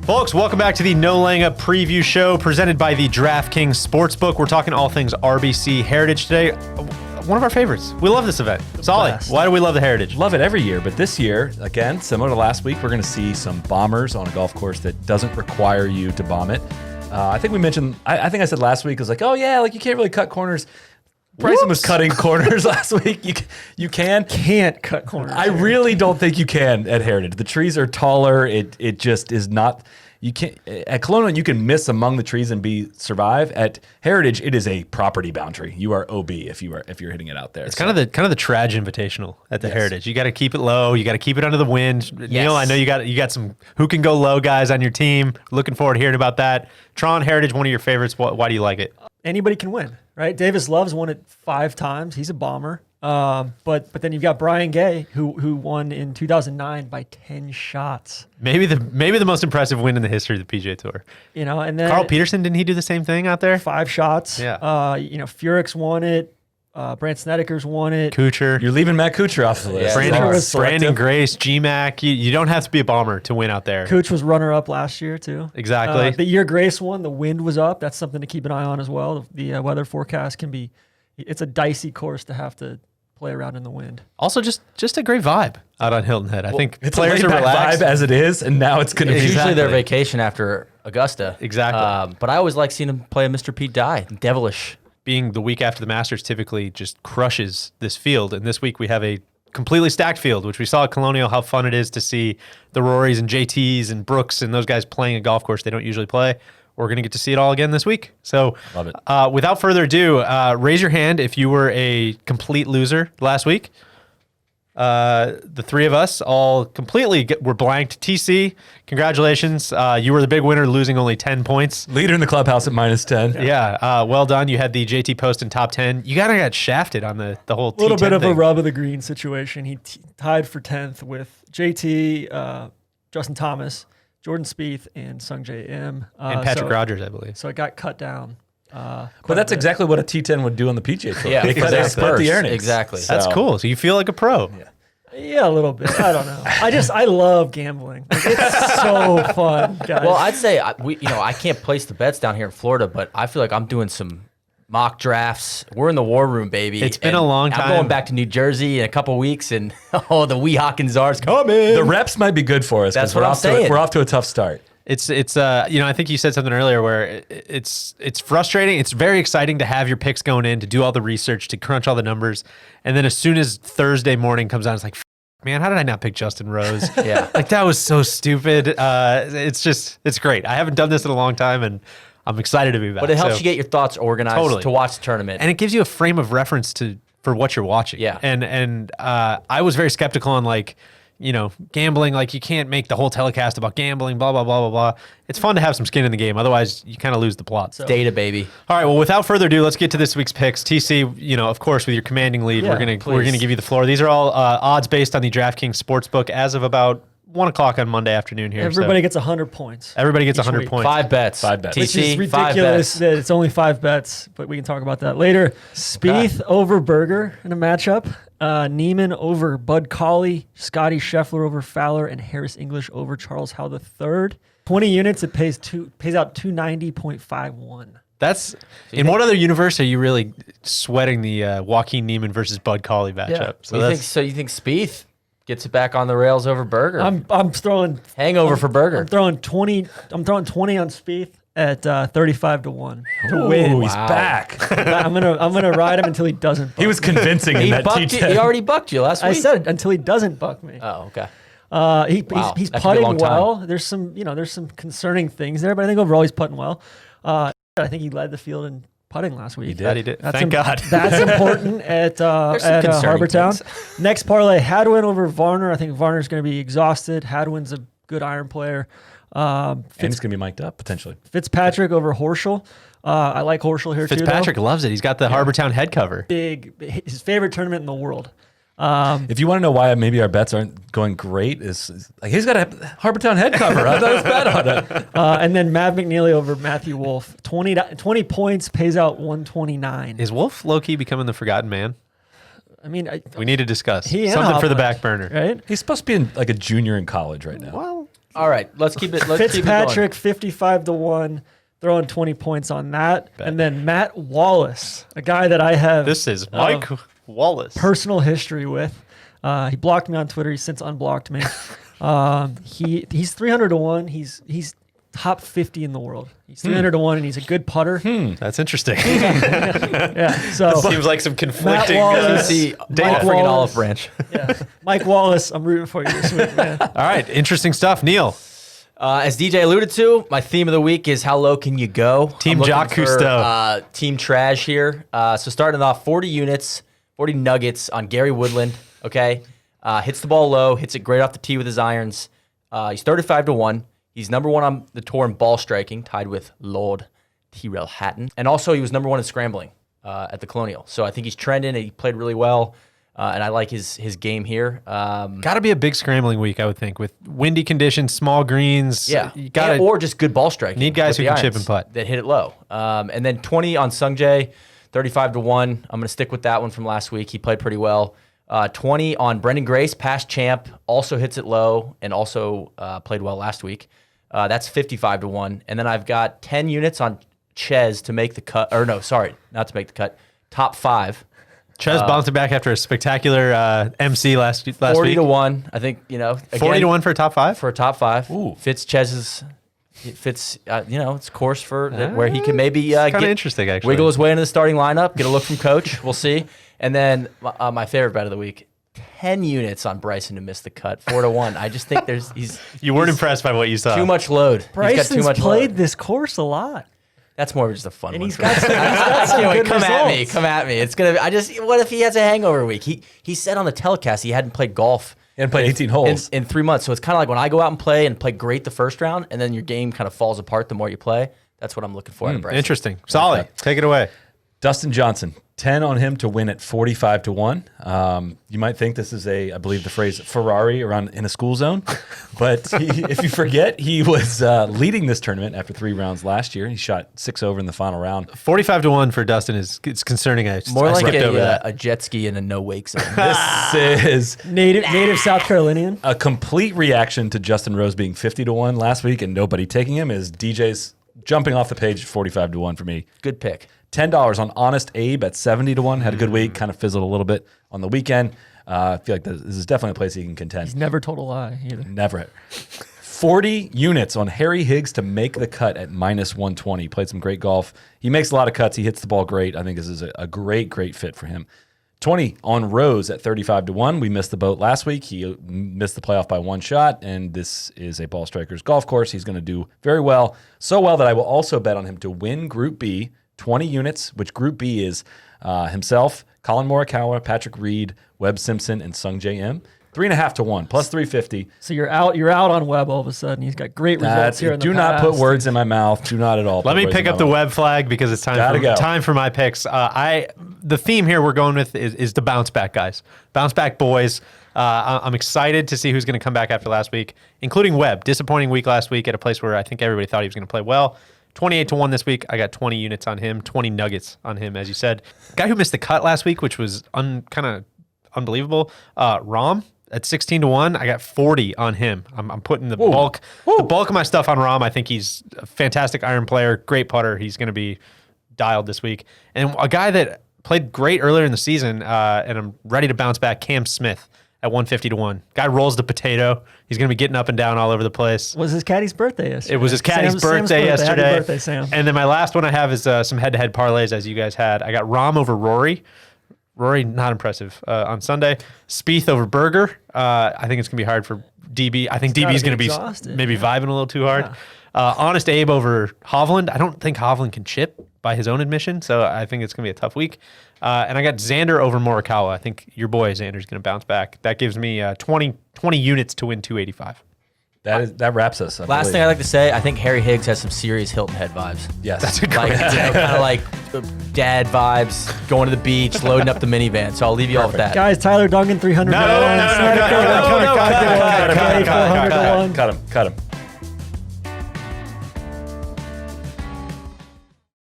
Folks, welcome back to the No Laying Up preview show presented by the DraftKings Sportsbook. We're talking all things RBC Heritage today. One of our favorites. We love this event. Solly, why do we love the Heritage? Love it every year, but this year, again, similar to last week, we're going to see some bombers on a golf course that doesn't require you to bomb it. I think we mentioned, I think I said last week, it was like, oh yeah, like you can't really cut corners. Bryson was cutting corners last week. You can't cut corners. I really don't think you can at Heritage. The trees are taller. It just is not. You can't at Colonial. You can miss among the trees and survive. At Heritage, it is a property boundary. You are OB if you're hitting it out there. It's kind of the Traj Invitational at the Heritage. You got to keep it low. You got to keep it under the wind. Yes. Neil, I know you got some who can go low guys on your team. Looking forward to hearing about that. Tron Heritage, one of your favorites. Why do you like it? Anybody can win, right? Davis Love's won it 5 times. He's a bomber. But then you've got Brian Gay, who won in 2009 by 10 shots. Maybe the most impressive win in the history of the PGA Tour. You know, and then Carl Peterson, didn't he do the same thing out there? 5 shots. Yeah. Furyk won it. Brant Snedeker's won it. Kuchar. You're leaving Matt Kuchar off the list. Brandon Grace, GMAC. You don't have to be a bomber to win out there. Kuch was runner-up last year, too. Exactly. The year Grace won, the wind was up. That's something to keep an eye on as well. The weather forecast can be – it's a dicey course to have to play around in the wind. Also, just a great vibe out on Hilton Head. I think it's players a are relaxed vibe as it is, and now it's going to be usually their vacation after Augusta. Exactly. But I always like seeing him play a Mr. Pete Dye, devilish. Being the week after the Masters typically just crushes this field, and this week we have a completely stacked field, which we saw at Colonial, how fun it is to see the Rorys and JTs and Brooks and those guys playing a golf course they don't usually play. We're going to get to see it all again this week. So love it. Without further ado, raise your hand if you were a complete loser last week. The three of us all completely were blanked. TC, congratulations. You were the big winner, losing only 10 points. Leader in the clubhouse at -10. Yeah, well done. You had the JT post in top 10. You kind of got shafted on the whole T10 A little bit of thing. a rub of the green situation. He tied for 10th with JT, Justin Thomas, Jordan Spieth, and Sungjae Im. And Patrick Rogers, I believe. So it got cut down. But that's exactly what a T10 would do on the PGA Tour. Yeah, because they split the earnings. Exactly. That's cool. So you feel like a pro. Yeah, a little bit. I don't know. I love gambling. It's so fun, guys. Well, I'd say I can't place the bets down here in Florida, but I feel like I'm doing some mock drafts. We're in the war room, baby. It's been a long time. I'm going back to New Jersey in a couple weeks, and the Weehawken Czar's coming. The reps might be good for us. That's what I'm saying. We're off to a tough start. It's I think you said something earlier where it's frustrating. It's very exciting to have your picks going in, to do all the research, to crunch all the numbers, and then as soon as Thursday morning comes on, it's like, man, how did I not pick Justin Rose? Yeah, like that was so stupid. It's great. I haven't done this in a long time, and I'm excited to be back. but it helps you get your thoughts organized to watch the tournament, and it gives you a frame of reference for what you're watching. Yeah, and I was very skeptical on gambling, like you can't make the whole telecast about gambling, blah, blah, blah, blah, blah. It's fun to have some skin in the game. Otherwise, you kind of lose the plot. So. Data, baby. All right, well, without further ado, let's get to this week's picks. TC, of course, with your commanding lead, we're gonna give you the floor. These are all odds based on the DraftKings Sportsbook as of about 1 o'clock on Monday afternoon here. Everybody gets 100 points. Everybody gets 100 points. 5 bets. Which is ridiculous that it's only 5 bets, but we can talk about that later. Spieth over Berger in a matchup. Neiman over Bud Cauley, Scotty Scheffler over Fowler, and Harris English over Charles Howell III. 20 units, it pays out 290.51. That's in what other universe are you really sweating the Joaquin Neiman versus Bud Cauley matchup? Yeah. You think Spieth gets it back on the rails over Berger? I'm throwing hangover for Berger. I'm throwing 20 on Spieth at 35 to 1 to win. He's back. I'm gonna ride him until he doesn't. Buck He was convincing in that T10. He already bucked you last week. I said until he doesn't buck me. Oh, okay. He's That could be a long putting well. time. There's some concerning things there, but I think overall he's putting well. I think he led the field in putting last week. He did. Thank God. That's important at Harbour Town. Next parlay, Hadwin over Varner. I think Varner's going to be exhausted. Hadwin's a good iron player. And he's going to be mic'd up, potentially. Fitzpatrick over Horschel. I like Horschel here Fitzpatrick too, loves it. He's got the Harbour Town head cover. His favorite tournament in the world. If you want to know why maybe our bets aren't going great, is like he's got a Harbour Town head cover. I thought it was bad on it. And then Matt McNeely over Matthew Wolff. 20 points, pays out 129. Is Wolf low-key becoming the forgotten man? I mean, we need to discuss he something for the back burner. Right? He's supposed to be like a junior in college right now. Well, All right, let's keep it. Let's Fitzpatrick 55-1, throwing 20 points on that, and then Matt Wallace, a guy that I have. This is Mike Wallace. Personal history with. He blocked me on Twitter. He's since unblocked me. He's 300-1. He's top 50 in the world. He's 300-1, and he's a good putter. That's interesting. Yeah. So Seems like some conflicting. Wallace, See, Mike freaking Wallace. olive branch. Yeah. Mike Wallace, I'm rooting for you this week, man. All right, interesting stuff. Neil, As DJ alluded to, my theme of the week is how low can you go? Team I'm looking Jacques for, Cousteau. Team Trash here. So starting off 40 units, 40 nuggets on Gary Woodland. Okay, hits the ball low, hits it great off the tee with his irons. He's 35-1. He's number one on the tour in ball striking, tied with Lord Tyrrell Hatton. And also he was number one in scrambling at the Colonial. So I think he's trending and he played really well. And I like his game here. got to be a big scrambling week, I would think, with windy conditions, small greens. Yeah, you got or just good ball striking. Need guys with who the can chip irons and putt. that hit it low. And then 20 on Sungjae, 35-1. I'm going to stick with that one from last week. He played pretty well. 20 on Brendan Grace, past champ, also hits it low and also played well last week. That's 55-1. And then I've got 10 units on Ches to make the cut. Or no, sorry, not to make the cut. Top 5. Ches bounced back after a spectacular MC last week. 40-1. I think, again, 40-1 for a top 5? for a top 5. Ooh. Fits Ches's. It fits, it's course for where he can maybe kind of interesting, actually. wiggle his way into the starting lineup, get a look from coach. We'll see. And then my favorite bet of the week, 10 units on Bryson to miss the cut, 4-1. I just think You weren't impressed by what you saw. too much load. He's got too Bryson's much played load. this course a lot. That's more of just a fun And one. he's for me. got some Anyway, good come at me. results. Come at me. It's gonna. What if he has a hangover week? He said on the telecast he hadn't played golf And played 18 holes. in 3 months. So it's kind of like when I go out and play great the first round, and then your game kind of falls apart the more you play. That's what I'm looking for out of Bryson. Interesting. Solid. Take it away. Dustin Johnson, 10 on him to win at 45-1. You might think this is I believe the phrase Ferrari around in a school zone, but if you forget, he was leading this tournament after 3 rounds last year. He shot 6 over in the final round. 45-1 for Dustin it's concerning. More I like skipped over that. a jet ski in a no wake zone. This is Native South Carolinian. a complete reaction to Justin Rose being 50-1 last week and nobody taking him. Is DJ's jumping off the page at 45-1 for me. Good pick. $10 on Honest Abe at 70-1. Had a good week, kind of fizzled a little bit on the weekend. I feel like this is definitely a place he can contend. He's never told a lie either. Never. 40 units on Harry Higgs to make the cut at -120. Played some great golf. He makes a lot of cuts. He hits the ball great. I think this is a great fit for him. 20 on Rose at 35-1. We missed the boat last week. He missed the playoff by 1 shot, and this is a ball striker's golf course. He's going to do very well. So well that I will also bet on him to win Group B, 20 units, which Group B is himself, Colin Morikawa, Patrick Reed, Webb Simpson, and Sungjae Im. 3.5-1, plus 350. So you're out on Webb all of a sudden. He's got great results here in the Do not past. put words in my mouth. Do not at all. Let me pick up the web flag because it's time for my picks. The theme here we're going with is the bounce back guys, bounce back boys. I'm excited to see who's going to come back after last week, including Webb. Disappointing week last week at a place where I think everybody thought he was going to play well. 28-1 this week. I got 20 units on him, 20 nuggets on him, as you said. Guy who missed the cut last week, which was kind of unbelievable. Rahm at 16-1. I got 40 on him. I'm putting the bulk of my stuff on Rahm. I think he's a fantastic iron player, great putter. He's going to be dialed this week. And a guy that played great earlier in the season, and I'm ready to bounce back, Cam Smith at 150-1. Guy rolls the potato. He's going to be getting up and down all over the place. Was his caddy's birthday yesterday? It was his caddy's birthday yesterday. Happy birthday, Sam. And then my last one I have is some head-to-head parlays, as you guys had. I got Rahm over Rory. Rory, not impressive on Sunday. Spieth over Berger. I think it's going to be hard for DB. I think DB is going to be exhausted. maybe vibing a little too hard. Honest Abe over Hovland. I don't think Hovland can chip by his own admission, so I think it's going to be a tough week. And I got Xander over Morikawa. I think your boy Xander's going to bounce back. That gives me 20 units to win 285. That wraps us. Last thing I'd like to say, I think Harry Higgs has some serious Hilton Head vibes. Yes. That's a great Like, kind of like dad vibes, going to the beach, loading up the minivan. So I'll leave you all with that. Guys, Tyler Duncan, 300 No, to no, 1. no, no, Snyder no, Cove, no, no, Cody no, Coggin, cut, 400 to 1. Cut him.